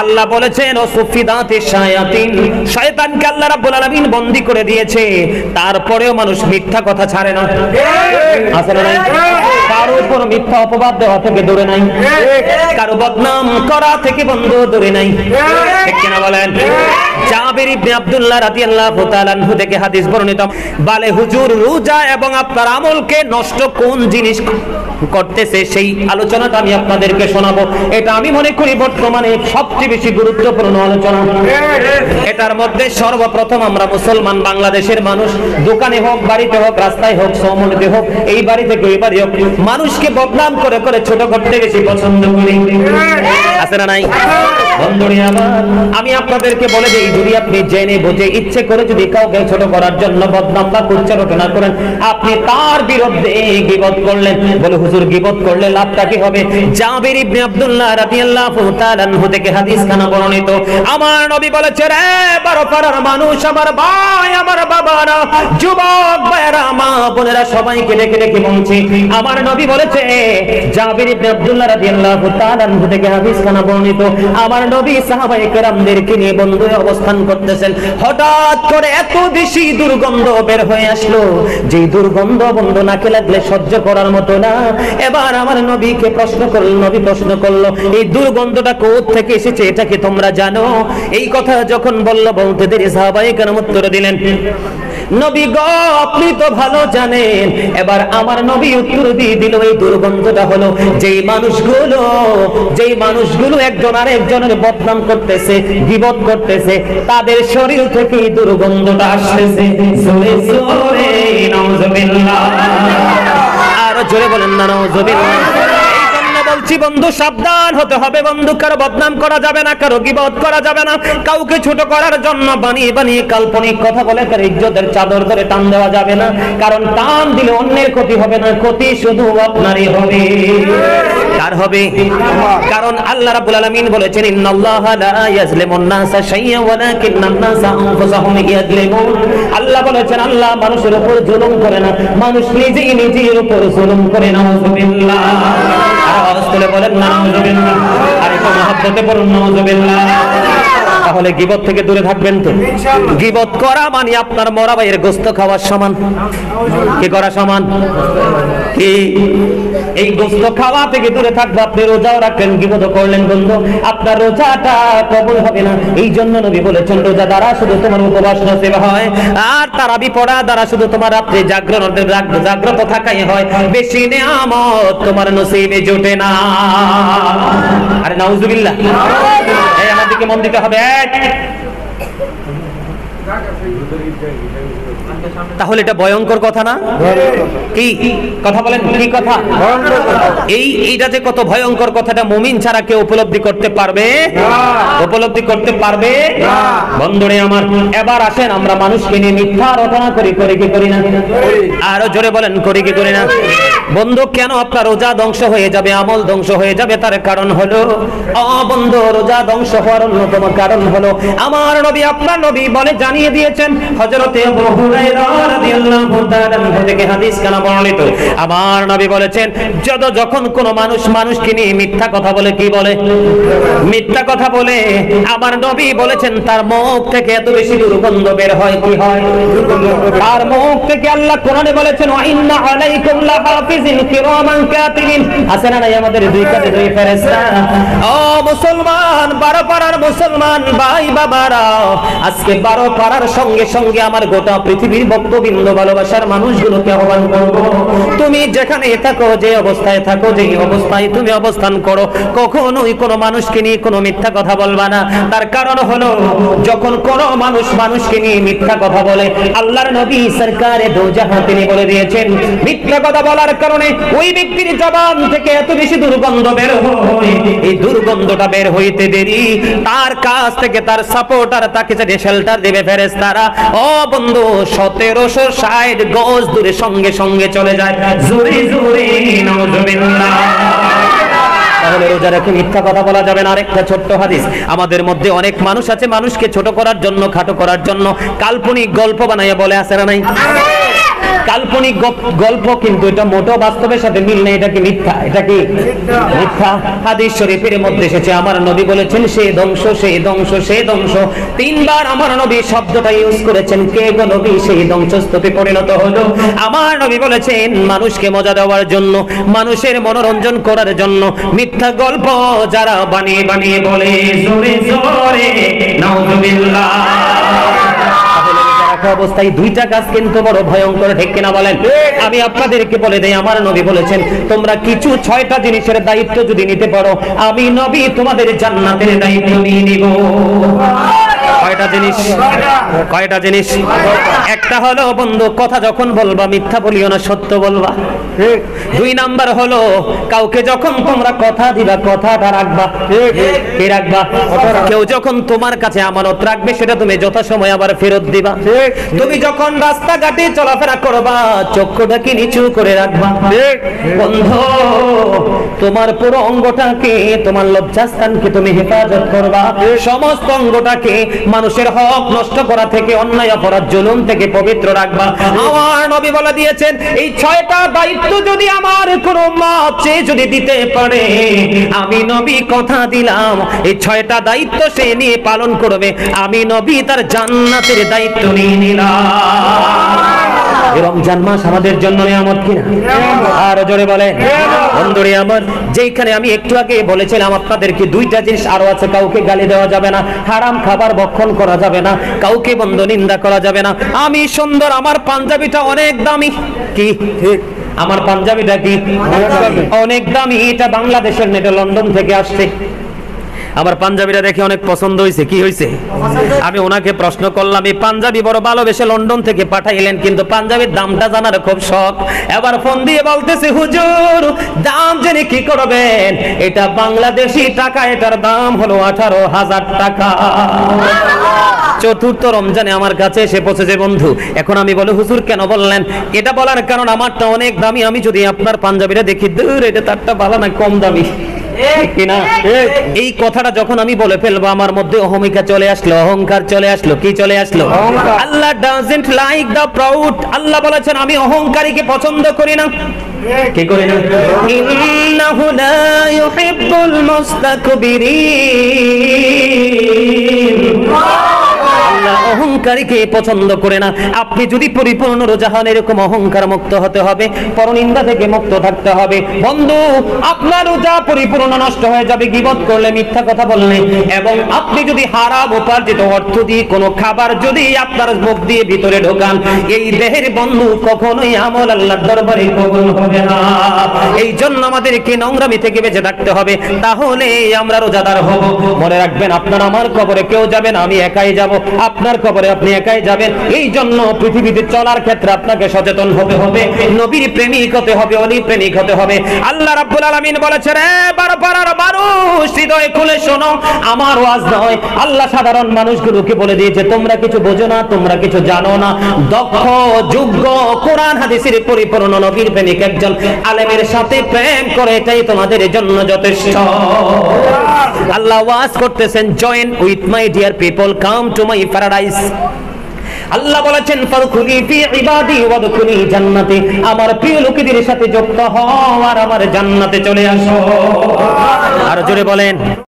আল্লাহ বলেছেন ওসুফিদাতিশ শায়াতিন, শয়তানকে আল্লাহ রাব্বুল আলামিন বন্দী করে দিয়েছে, তারপরেও মানুষ মিথ্যা কথা ছাড়ে না। আছে না নাই? কারো উপর মিথ্যা অপবাদ দেওয়া থেকে দূরে নাই, কারো বদনাম করা থেকে বন্ধ দূরে নাই, ঠিক কিনা বলেন? জাবির ইবনে আব্দুল্লাহ রাদিয়াল্লাহু তাআলা আনহু থেকে হাদিস বর্ণিত, বলে হুজুর রোজা এবং আপনার আমলকে নষ্ট কোন জিনিস করতেছে সেই আলোচনাটা আমি আপনাদেরকে শোনাবো। এটা আমি মনে করি বর্তমানে সবচেয়ে বেশি গুরুত্বপূর্ণ আলোচনা। এটার মধ্যে সর্বপ্রথম আমরা মুসলমান বাংলাদেশের মানুষ, দোকানে হোক, বাড়িতে হোক, রাস্তায় হোক, সমুদ্রে হোক, এই বাড়ি থেকে ওই বাড়ি হোক, মানুষকে বদনাম করে করে ছোট করতে বেশি পছন্দ করি। আছে না নাই? বন্ধুরা আমার, আমি আপনাদেরকে বলে দিই, যদি আপনি জেনে বুঝে ইচ্ছে করে যদি কাউকে ছোট করার জন্য বদনাম বা কুচ্চারণা করেন, আপনি তার বিরুদ্ধে গীবত করলেন। বলে হুজুর গীবত করলে লাভটা কি হবে? জাবির ইবনে আব্দুল্লাহ রাদিয়াল্লাহু তাআলা আনহু থেকে হাদিস খানা বর্ণিত, আমার নবী বলেছে, রে বারো পাড়ার মানুষ, আমার ভাই, আমার বাবারা, যুবক ভাইরা, মা বোনেরা, সবাইকে ডেকে ডেকে বলছি, আমার নবী বলেছে, জাবির ইবনে আব্দুল্লাহ রাদিয়াল্লাহু তাআলা আনহু থেকে হাদিস খানা বর্ণিত, আমার নবী সাহাবায়ে কেরামদেরকে নিয়ে বন্ধুয়ে অবস্থান করতেছেন, হঠাৎ করে এত বেশি দুর্গন্ধ বের হয়ে আসলো, যেই দুর্গন্ধ বন্ধু নাকে লাগলে সহ্য করার মতো না। এবার আমার নবীকে প্রশ্ন করল, নবী প্রশ্ন করলো, এই দুর্গন্ধটা কোথা থেকে এসেছে, এটা কি তোমরা জানো? এই কথা যখন বললো, বলতে দেরি সাহাবায়ে কেরাম উত্তর দিলেন, নবী গো, আপনি তো ভালো জানেন। এবার আমার নবী উত্তর দিয়ে দিল, এই দুর্গন্ধটা হলো যেই মানুষগুলো একজন আরেকজনের বদনাম করতেছে, গীবত করতেছে, তাদের শরীর থেকে এই দুর্গন্ধটা আসতেছে। জোরে জোরে নাউজুবিল্লাহ, আর জোরে বলেন না নাউজুবিল্লাহ। বলছি বন্ধু, সাবধান হতে হবে বন্ধু, কারো বদনাম করা যাবে না, কারো গীবত করা যাবে না, কাউকে ছোট করার জন্য বানিয়ে বানিয়ে কাল্পনিক কথা বলে তার ইজ্জতের চাদর ধরে টান দেওয়া যাবে না, কারণ টান দিলে অন্যের ক্ষতি হবে না, ক্ষতি শুধু আপনারই হবে। কার হবে? কারণ আল্লাহ রাব্বুল আলামিন বলেছেন, ইন্নাল্লাহা লা ইয়াজলিমুন নাসা শাইয়্যান ওয়ালাকিন্নান নাসা আনফুসাহুম ইয়াজলিমুন। আল্লাহ বলেছেন, আল্লাহ মানুষের উপর জুলুম করে না, মানুষ নিজেই নিজের উপর জুলুম করে। নাউজুবিল্লাহ, বলেন নাউজুবিল্লাহ, আর একটু মহব্বতে বলুন নাউজুবিল্লাহ। তাহলে গীবত থেকে দূরে থাকবেন তো? গীবত করা মানে আপনার মরা ভাইয়ের গোশত খাওয়ার সমান। কি করা সমান? কি এই গোশত খাওয়া থেকে দূরে থাকবে। আপনি রোজাও রাখলেন, গীবত করলেন বন্ধু, আপনার রোজাটা কবুল হবে না। এই জন্য নবী বলেছেন, রোজা দ্বারা শুধু তোমার উপবাস নসিব হয়, আর তারাবি পড়া দ্বারা শুধু তোমার রাত্রে জাগ্রত থাকাই হয়, বেশি নেয়ামত তোমার নসিবে জোটে না। আরে নাউজুবিল্লাহ, এই আমাদেরকে মন দিতে হবে। তাহলে এটা ভয়ঙ্কর কথা না? কি কথা বলেন? কি কথা? এইটা যে কত ভয়ঙ্কর কথাটা মুমিন ছাড়া কেউ উপলব্ধি করতে পারবে? উপলব্ধি করতে পারবে? বন্ধুরে আমার, এবার আসেন আমরা মানুষকে নিয়ে মিথ্যা রচনা করি কি করি না? আরো জোরে বলেন, করি কি করি না? বন্ধু, কেন আপনার রোজা ধ্বংস হয়ে যাবে, আমল ধ্বংস হয়ে যাবে? তার কারণ হলো, বন্ধু, রোজা ধ্বংস হওয়ার অন্যতম কারণ হলো, আমার নবী, আপনার নবী বলে জানিয়ে দিয়েছেন, হযরতে আবু হুরায়রা রাদিয়াল্লাহু তাআলা আনহু থেকে হাদিস কানা বর্ণিত, আমার নবী বলেছেন, যখন কোনো মানুষকে নিয়ে মিথ্যা কথা বলে, কি বলে? মিথ্যা কথা বলে, আমার নবী বলেছেন তার মুখ থেকে এত বেশি দুর্গন্ধ বের হয়। কি হয়? তার মুখ থেকে আল্লাহ কোরআনে বলেছেন, ওয়া ইন্না আলাইকুম লাহাফিজিন কিরামান কাতিবিন। আছে না নাই আমাদের দুই কাঁধে দুই ফেরেশতা? ও মুসলমান, 12 পাড়ার মুসলমান ভাই বাবারা, আজকে 12 পাড়ার সঙ্গে সঙ্গে আমার গোটা পৃথিবীর ভক্তবৃন্দ, ভালোবাসার মানুষগুলোকে আহ্বান করব, তুমি যেখানে থাকো, যে অবস্থায় থাকো, যে অবস্থায় তুমি অবস্থান করো, কখনোই কোনো মানুষকে নিয়ে কোনো মিথ্যা কথা বলবা না। তার কারণ হলো, যখন কোনো মানুষকে নিয়ে মিথ্যা কথা বলে, আল্লাহর নবী সরকারে দো জাহান তিনি বলে দিয়েছেন, মিথ্যা কথা বলার কারণে ওই ব্যক্তির জবান থেকে এত বেশি দুর্গন্ধ বের হয়, এই দুর্গন্ধটা বের হইতে দেরি, তার কাছ থেকে তার সাপোর্টার তাকে যে শেল্টার দেবে ফেরেশতারা, ও বন্ধু, 1760 গজ দূরে সঙ্গে সঙ্গে চলে যায়। জোরে জোরে নাউজুবিল্লাহ। তাহলে রোজা রেখে মিথ্যা কথা বলা যাবে না। আরেকটা ছোট্ট হাদিস, আমাদের মধ্যে অনেক মানুষ আছে, মানুষকে ছোট করার জন্য, খাটো করার জন্য কাল্পনিক গল্প বানাইয়া বলে, আছে না নাই? কাল্পনিক গল্প, কিন্তু এটা মোটো বাস্তবের সাথে মিল নেই। এটা কি মিথ্যা? এটা কি মিথ্যা? হাদিস শরীফের মধ্যে এসেছে, আমার নবী বলেছেন সে ধ্বংস, সে ধ্বংস, সে ধ্বংস। তিনবার আমার নবী শব্দটা ইউজ করেছেন। কে গো নবী সেই ধ্বংসস্তূপে পরিণত হলো? আমার নবী বলেছেন মানুষকে মজা দেওয়ার জন্য, মানুষের মনোরঞ্জন করার জন্য মিথ্যা গল্প যারা বানিয়ে বানিয়ে বলে, জোরে জোরে নাউযুবিল্লাহ। অবস্থায় দুইটা কাজ কিন্তু বড় ভয়ঙ্কর, ঠিক কিনা বলেন? আমি আপনাদেরকে বলে দেই, আমার নবী বলেছেন তোমরা কিছু 6টা জিনিসের দায়িত্ব যদি নিতে পারো, আমি নবী তোমাদের জান্নাতের দায়িত্ব নিয়ে নিব। কয়টা জিনিস? কয়টা জিনিস? একটা হলো বন্ধু, কথা যখন বলবা মিথ্যা বলিও না, সত্য বলবা। 2 নাম্বার হলো কাউকে যখন তোমরা কথা দিবা কথাটা রাখবা। কি রাখবা? কেউ যখন তোমার কাছে আমানত রাখবে সেটা তুমি যথাসময়ে আবার ফেরত দিবা। তুমি যখন রাস্তাঘাটে চলাফেরা করবা চক্ষুটাকে নিচু করে রাখবা। বন্ধু তোমার পুরো অঙ্গটাকে, তোমার লজ্জাস্থানকে তুমি হেফাজত করবা। সমস্ত অঙ্গটাকে মানুষের হক নষ্ট করা থেকে, অন্যায় অপরাধ জুলুম থেকে পবিত্র রাখবা। আমার নবী বলে দিয়েছেন এই 6টা দায়িত্ব যদি আমার কোনো উম্মত চেয়ে যদি দিতে পারে, আমি নবী কথা দিলাম এই 6টা দায়িত্ব সে নিয়ে পালন করবে, আমি নবী তার জান্নাতের দায়িত্ব নিয়ে নিলাম। রমজান মাস আমাদের জন্য নিয়ামত কিনা? আর জোরে বলে বন্ধুরে আমার, যেখানে আমি একটু আগে বলেছিলাম আপনাদেরকে 2টা জিনিস আরো আছে। কাউকে গালি দেওয়া যাবে না, হারাম খাবার ভক্ষণ করা যাবে না, কাউকে বন্ধ নিন্দা করা যাবে না। আমি সুন্দর, আমার পাঞ্জাবিটা অনেক দামি। কি আমার পাঞ্জাবিটা কি অনেক দামি? এটা বাংলাদেশের নেটে লন্ডন থেকে আসছে। আমার পাঞ্জাবিটা দেখে অনেক পছন্দ হয়েছে। কি হয়েছে? আমি ওনাকে প্রশ্ন করলাম, এই পাঞ্জাবি বড় ভালোবেসে লন্ডন থেকে পাঠাইলেন, কিন্তু পাঞ্জাবির দামটা জানার খুব শখ। এবার ফোন দিয়ে বলতেছে হুজুর দাম জেনে কি করবেন? এটা বাংলাদেশি টাকা, এটার দাম হলো 18,000 টাকা। চতুর্থ রমজানে আমার কাছে এসে পৌঁছেছে বন্ধু। এখন আমি বলে হুজুর কেন বললেন? এটা বলার কারণ আমারটা অনেক দামি, আমি যদি আপনার পাঞ্জাবিটা দেখি দূর এটা তারটা ভালো না, কম দামি। এই কথাটা যখন আমি বলে ফেলবো আমার মধ্যে অহমিকা চলে আসলো, অহংকার চলে আসলো। কি চলে আসলো? আল্লাহ ডাজন্ট লাইক দ্য প্রাউড। আল্লাহ বলেছেন আমি অহংকারীকে পছন্দ করি না। কি করি না? ইন্নাহু লা ইউহিব্বুল মুস্তাকবিরিন। অহংকারীকে পছন্দ করে না। আপনি যদি পরিপূর্ণ রোজা হন, এরকম অহংকার মুক্ত হতে হবে, পরনিন্দা থেকে মুক্ত থাকতে হবে। বন্ধু আপনার রোজা পরিপূর্ণ নষ্ট হয়ে যাবে গীবত করলে, মিথ্যা কথা বললে, এবং আপনি যদি হারাম উপার্জিত অর্থ দিয়ে কোনো খাবার যদি আপনার মুখ দিয়ে ভিতরে ঢোকান, এই দেহের বন্ধু কখনোই আমল আল্লাহর দরবারে কবুল হবে না। এই জন্য আমাদেরকে নোংরামি থেকে বেঁচে থাকতে হবে, তাহলে আমরা রোজাদার হব। মনে রাখবেন আপনার আমার কবরে কেউ যাবেন, আমি একাই যাব। আপনার কবরে আপনি একাই যাবেন। এই জন্য পৃথিবীতে চলার ক্ষেত্রে আপনাকে সচেতন হতে হবে, নবীর প্রেমিক হতে হবে, অলি প্রেমিক হতে হবে। আল্লাহ রাব্বুল আলামিন বলেছেন রে বারবার মানুষ হৃদয় খুলে শোনো, আমার ওয়াজ নয়। আল্লাহ সাধারণ মানুষগুলোকে বলে দিয়েছে তোমরা কিছু বোঝো না, তোমরা কিছু জানো না। দক্ষ যোগ্য কোরআন হাদিসের পরিপূর্ণ নবীর প্রেমিক একজন আলেমের সাথে প্রেম করে, এটাই তোমাদের জন্য যথেষ্ট। আল্লাহ ওয়াজ করতেছেন join with my dear people, come to my paradise. আল্লাহ বলেছেন ফারকুলি ফি ইবাদি ওয়াদখুলি জান্নাতি, আমার প্রিয় লোকেদের সাথে যুক্ত হও আর আমার জান্নাতে চলে আসো। আর জোরে বলেন।